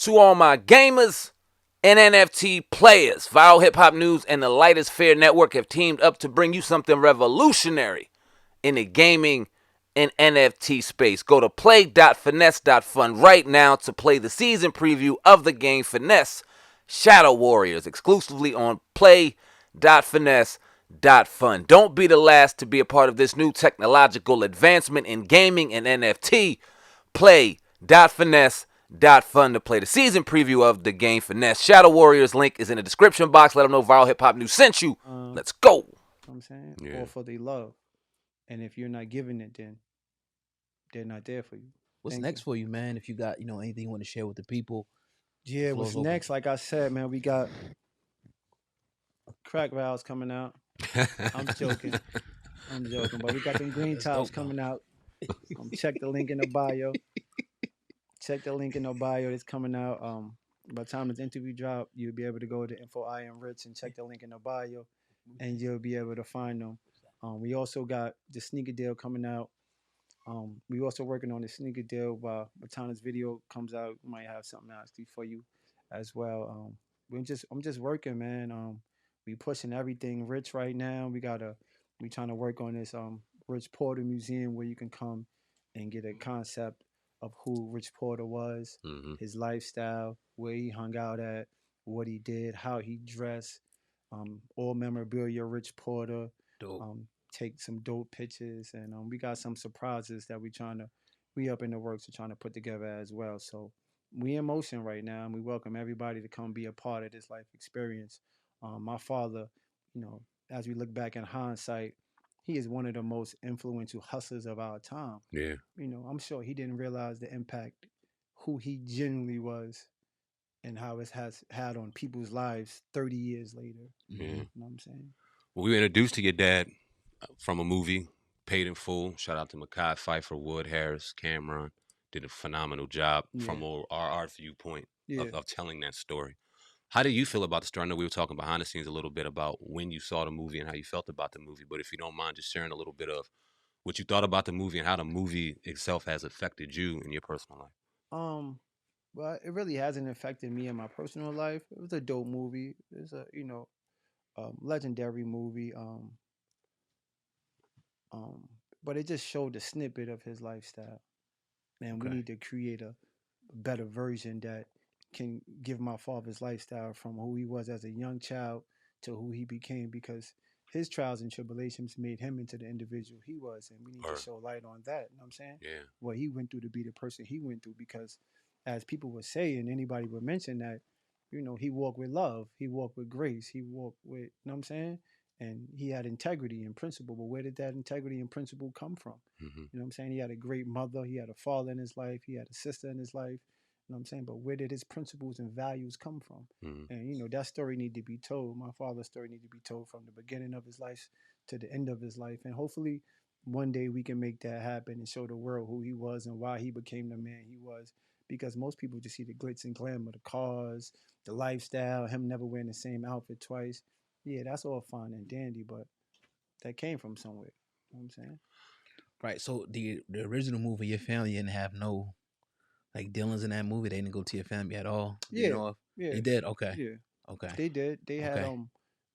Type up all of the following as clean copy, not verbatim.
To all my gamers and NFT players, Viral Hip Hop News and the Lightest Fair Network have teamed up to bring you something revolutionary in the gaming and NFT space. Go to play.finesse.fun right now to play the season preview of the game Finesse Shadow Warriors exclusively on play.finesse.fun. Don't be the last to be a part of this new technological advancement in gaming and NFT. Play.finesse.fun to play the season preview of the game Finesse Shadow Warriors. Link is in the description box. Let them know Viral Hip Hop News sent you. Let's go. Know what I'm saying? Yeah. All for the love. And if you're not giving it, then they're not there for you. What's Thank you. next for you, man? If you got anything you want to share with the people, the Yeah, floor what's is open. next? Like I said, man, we got crack valves coming out. I'm joking. I'm joking. But we got them green That's tops dope, though. coming out. Check the link in the bio. Check the link in the bio. It's coming out. By the time this interview drop, you'll be able to go to Info I Am Rich and check the link in the bio, and you'll be able to find them. We also got the sneaker deal coming out. We also working on the sneaker deal. By the time this video comes out, we might have something else for you as well. I'm just working, man. We pushing everything rich right now. We trying to work on this Rich Porter Museum where you can come and get a concept of who Rich Porter was, Mm-hmm. his lifestyle, where he hung out at, what he did, how he dressed, all memorabilia Rich Porter, Dope. take some dope pictures, and we got some surprises that we up in the works of trying to put together as well. So we in motion right now, and we welcome everybody to come be a part of this life experience. My father, you know, as we look back in hindsight, he is one of the most influential hustlers of our time. Yeah. I'm sure he didn't realize the impact who he genuinely was and how it has had on people's lives 30 years later. Yeah. Mm-hmm. You know what I'm saying? Well, we were introduced to your dad from a movie, Paid in Full. Shout out to Mekhi Phifer, Wood Harris, Cameron. Did a phenomenal job Yeah, from our viewpoint yeah. of telling that story. How do you feel about the story? I know we were talking behind the scenes a little bit about when you saw the movie and how you felt about the movie, but if you don't mind just sharing a little bit of what you thought about the movie and how the movie itself has affected you in your personal life. Um, well, it really hasn't affected me in my personal life. It was a dope movie. It's a legendary movie. Um, but it just showed a snippet of his lifestyle. And we Okay. need to create a better version that can give my father's lifestyle from who he was as a young child to who he became because his trials and tribulations made him into the individual he was, and we need to Or show light on that. You know what I'm saying? yeah, What he went through to be the person he went through because as people would say and anybody would mention that, he walked with love, he walked with grace, he walked with, you know what I'm saying? And he had integrity and principle. But where did that integrity and principle come from? mm-hmm. You know what I'm saying? He had a great mother, he had a father in his life, he had a sister in his life. You know what I'm saying? But where did his principles and values come from? Mm-hmm. And that story need to be told. My father's story need to be told from the beginning of his life to the end of his life. And hopefully one day we can make that happen and show the world who he was and why he became the man he was. Because most people just see the glitz and glamour, the cars, the lifestyle, him never wearing the same outfit twice. Yeah, that's all fine and dandy, but that came from somewhere. You know what I'm saying? Right. So the original movie, your family didn't have no like dealings in that movie. They didn't go to your family at all. Do you Yeah, know if yeah, they did? Okay. yeah. Okay. They did. Okay.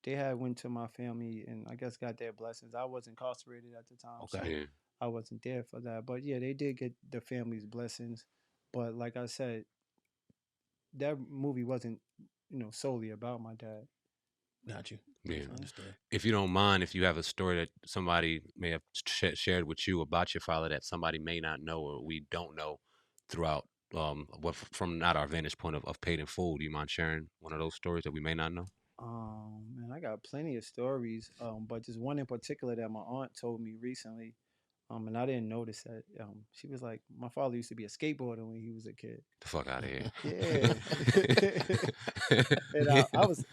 They had went to my family and I guess got their blessings. I was incarcerated at the time, Okay. so Yeah. I wasn't there for that. But yeah, they did get the family's blessings. But like I said, that movie wasn't, solely about my dad. Got you. You know Yeah. what I'm saying? Understood. If you don't mind, if you have a story that somebody may have shared with you about your father that somebody may not know or we don't know throughout what from not our vantage point of paid in full, do you mind sharing one of those stories that we may not know? Man, I got plenty of stories. But just one in particular that my aunt told me recently. And I didn't notice that. She was like, my father used to be a skateboarder when he was a kid. The fuck out of here. Yeah. And Yeah. I was,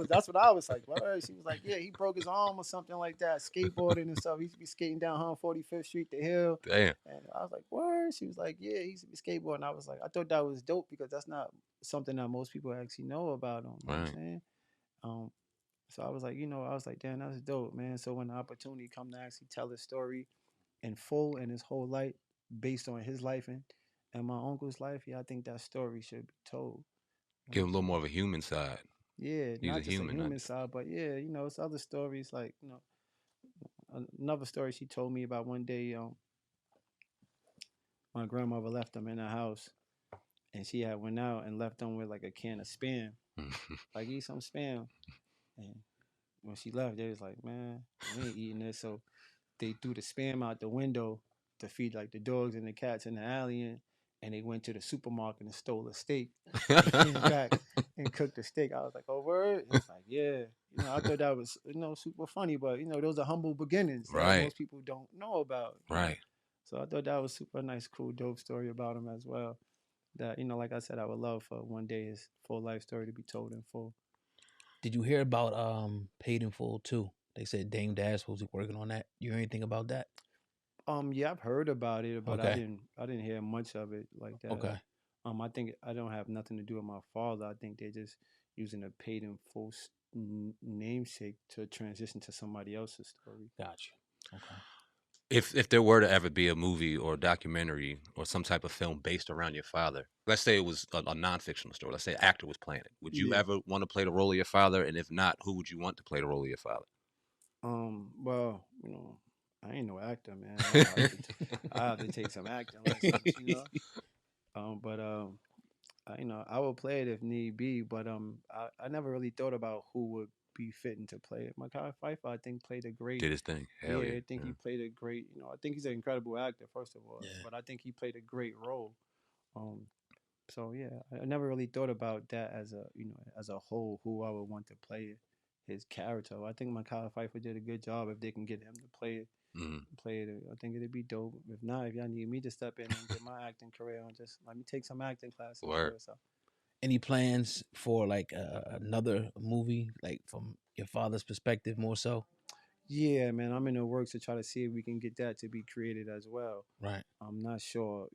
that's what I was like. What? She was like, yeah, he broke his arm or something like that, skateboarding and stuff. He used to be skating down 145th Street, the hill. Damn. And I was like, what? She was like, yeah, he used to be skateboarding. I was like, I thought that was dope because that's not something that most people actually know about him. You know what I'm Right. saying? Um, so I was like, I was like, damn, that's dope, man. So when the opportunity come to actually tell his story in full and his whole life based on his life and my uncle's life, yeah, I think that story should be told. You know Give what him I'm a little saying? more of a human side. Yeah, He's a not just a human, not human just. side, but yeah, it's other stories like another story she told me about one day. My grandmother left them in the house, and she had went out and left them with like a can of spam, like eat some spam. And when she left, they was like, man, we ain't eating this. So they threw the spam out the window to feed like the dogs and the cats in the alley. And they went to the supermarket and stole a steak and came back and cooked the steak. I was like, oh, word? And it's like, yeah. I thought that was, super funny, but, those are humble beginnings that Right, most people don't know about. right. So I thought that was super nice, cool, dope story about him as well. That, like I said, I would love for one day his full life story to be told in full. Did you hear about Paid in Full too? They said Dame Dash was working on that. You hear anything about that? Yeah, I've heard about it, but I Okay. didn't I didn't hear much of it like that. Okay. I think I don't have nothing to do with my father. I think they're just using a paid in full namesake to transition to somebody else's story. Gotcha. Okay. If there were to ever be a movie or a documentary or some type of film based around your father, let's say it was a non-fictional story. Let's say an actor was playing it. Would you Yeah. ever want to play the role of your father? And if not, who would you want to play the role of your father? Well, I ain't no actor, man. I have to take some acting lessons. But I will play it if need be. But I never really thought about who would be fitting to play it. Mekhi Phifer, I think, played a great. Did his thing. Hell Yeah, yeah. I think he played a great. I think he's an incredible actor, first of all. Yeah. But I think he played a great role. Um, so yeah, I never really thought about that as a whole, who I would want to play his character. I think Mekhi Phifer did a good job if they can get him to play it. Mm-hmm. Play it. I think it'd be dope. If not, if y'all need me to step in and get my acting career on, just let me take some acting classes Word. for it. So. Any plans for like another movie, like from your father's perspective, more so? Yeah, man, I'm in the works to try to see if we can get that to be created as well. Right. I'm not sure,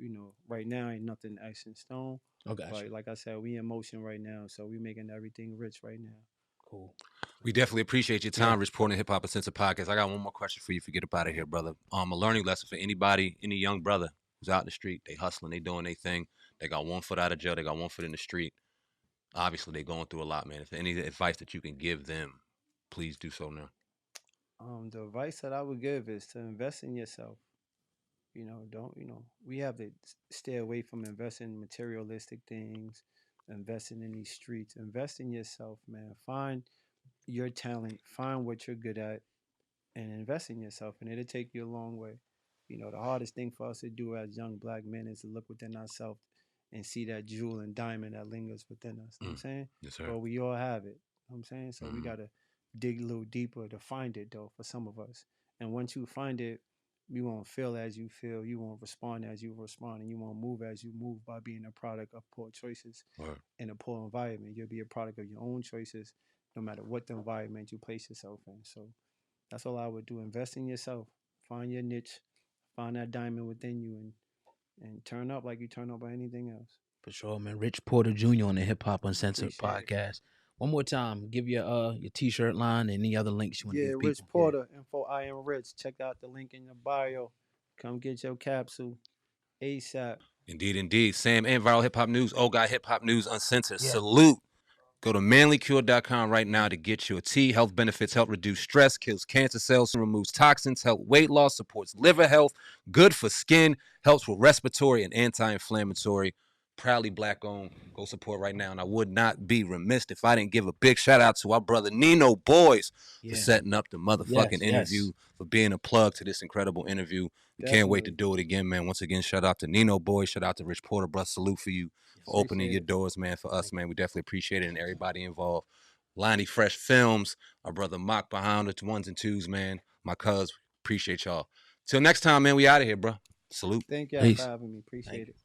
right now ain't nothing etched in stone. Oh, gotcha. But like I said, we in motion right now, so we making everything rich right now. Cool. We definitely appreciate your time, Yeah. Rich Porter, Hip Hop Uncensored Podcast. I got one more question for you. Forget about it here, brother. A learning lesson for anybody, any young brother who's out in the street. They hustling, they doing their thing. They got one foot out of jail, they got one foot in the street. Obviously, they going through a lot, man. If any advice that you can give them, please do so now. The advice that I would give is to invest in yourself. Don't we have to stay away from investing in materialistic things, investing in these streets. Invest in yourself, man. Find your talent, find what you're good at, and invest in yourself, and it'll take you a long way. The hardest thing for us to do as young black men is to look within ourselves and see that jewel and diamond that lingers within us. You know what I'm saying? Yes, sir. But we all have it. You know what I'm saying? So we Mhm. got to dig a little deeper to find it, though, for some of us. And once you find it, you won't feel as you feel. You won't respond as you respond. And you won't move as you move by being a product of poor choices Word. in a poor environment. You'll be a product of your own choices, no matter what the environment you place yourself in. So that's all I would do. Invest in yourself. Find your niche. Find that diamond within you, and turn up like you turn up by anything else. For sure, man. Rich Porter Jr. on the Hip Hop Uncensored Appreciate it. Podcast. One more time, give your t-shirt line and any other links you want to Yeah, give Rich people. Porter, info I am Rich. Check out the link in the bio. Come get your capsule ASAP. Indeed, indeed. Sam and Viral Hip Hop News. Oh, God, Hip Hop News Uncensored. Yeah. Salute. Go to manlycure.com right now to get your tea. Health benefits help reduce stress, kills cancer cells, removes toxins, help weight loss, supports liver health, good for skin, helps with respiratory and anti-inflammatory. Proudly black owned. Go support right now. And I would not be remiss if I didn't give a big shout out to our brother Nino Boys for setting up the motherfucking interview, for being a plug to this incredible interview. We can't wait to do it again, man. Once again, shout out to Nino Boys. Shout out to Rich Porter, bro. Salute for you for opening your doors, man, for us, man. We definitely appreciate it, and everybody involved. Lonnie Fresh Films, our brother Mock behind the ones and twos, man. My cuz, appreciate y'all. Till next time, man, we out of here, bro. Salute. Thank y'all for having me. Appreciate it.